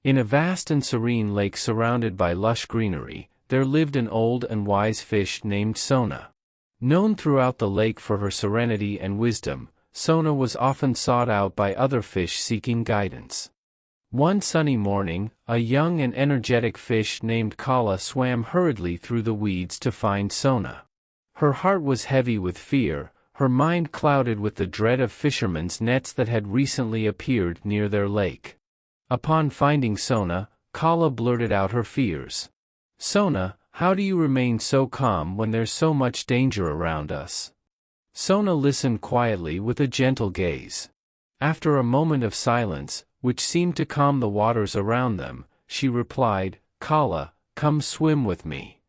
In a vast and serene lake surrounded by lush greenery, there lived an old and wise fish named Sona. Known throughout the lake for her serenity and wisdom, Sona was often sought out by other fish seeking guidance. One sunny morning, a young and energetic fish named Kala swam hurriedly through the weeds to find Sona. Her heart was heavy with fear, her mind clouded with the dread of fishermen's nets that had recently appeared near their lake. Upon finding Sona, Kala blurted out her fears. "Sona, how do you remain so calm when there's so much danger around us?" Sona listened quietly with a gentle gaze. After a moment of silence, which seemed to calm the waters around them, she replied, "Kala, come swim with me."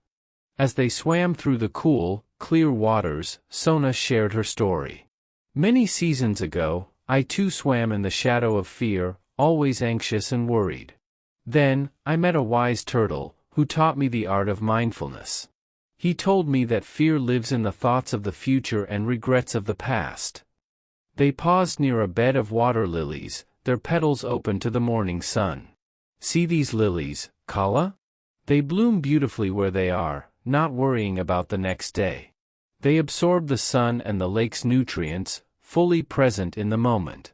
As they swam through the cool, clear waters, Sona shared her story. "Many seasons ago, I too swam in the shadow of fear, always anxious and worried. Then, I met a wise turtle, who taught me the art of mindfulness. He told me that fear lives in the thoughts of the future and regrets of the past." They paused near a bed of water lilies, their petals open to the morning sun. "See these lilies, Kala? They bloom beautifully where they are, not worrying about the next day. They absorb the sun and the lake's nutrients, fully present in the moment."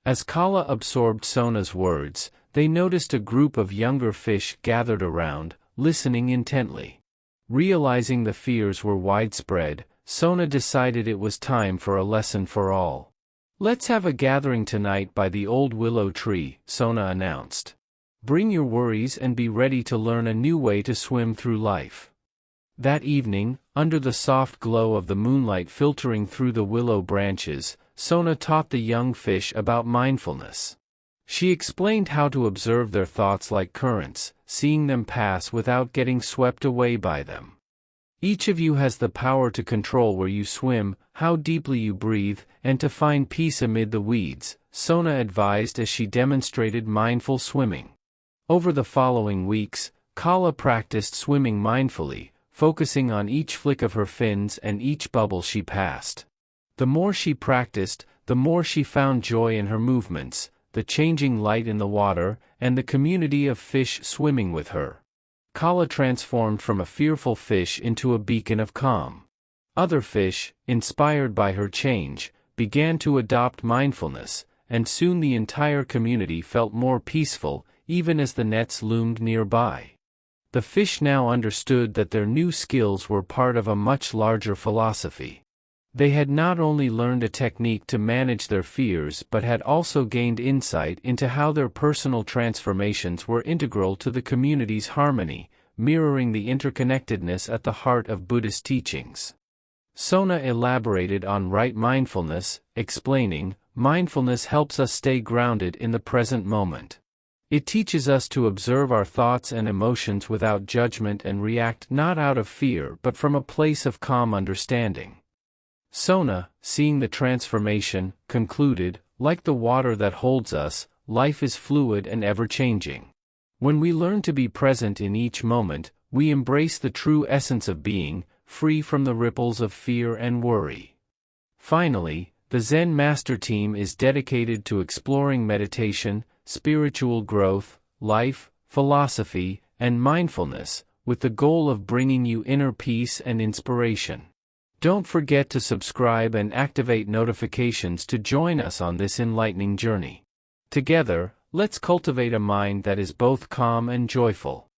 As Kala absorbed Sona's words, they noticed a group of younger fish gathered around, listening intently. Realizing the fears were widespread, Sona decided it was time for a lesson for all. "Let's have a gathering tonight by the old willow tree," Sona announced. "Bring your worries and be ready to learn a new way to swim through life." That evening, under the soft glow of the moonlight filtering through the willow branches, Sona taught the young fish about mindfulness. She explained how to observe their thoughts like currents, seeing them pass without getting swept away by them. "Each of you has the power to control where you swim, how deeply you breathe, and to find peace amid the weeds," Sona advised as she demonstrated mindful swimming. Over the following weeks, Kala practiced swimming mindfully, focusing on each flick of her fins and each bubble she passed. The more she practiced, the more she found joy in her movements, the changing light in the water, and the community of fish swimming with her. Kala transformed from a fearful fish into a beacon of calm. Other fish, inspired by her change, began to adopt mindfulness, and soon the entire community felt more peaceful, even as the nets loomed nearby. The fish now understood that their new skills were part of a much larger philosophy. They had not only learned a technique to manage their fears but had also gained insight into how their personal transformations were integral to the community's harmony, mirroring the interconnectedness at the heart of Buddhist teachings. Sona elaborated on right mindfulness, explaining, "Mindfulness helps us stay grounded in the present moment. It teaches us to observe our thoughts and emotions without judgment and react not out of fear but from a place of calm understanding." Sona, seeing the transformation, concluded, "Like the water that holds us, life is fluid and ever-changing. When we learn to be present in each moment, we embrace the true essence of being, free from the ripples of fear and worry." Finally, the Zen Master team is dedicated to exploring meditation, spiritual growth, life, philosophy, and mindfulness, with the goal of bringing you inner peace and inspiration. Don't forget to subscribe and activate notifications to join us on this enlightening journey. Together, let's cultivate a mind that is both calm and joyful.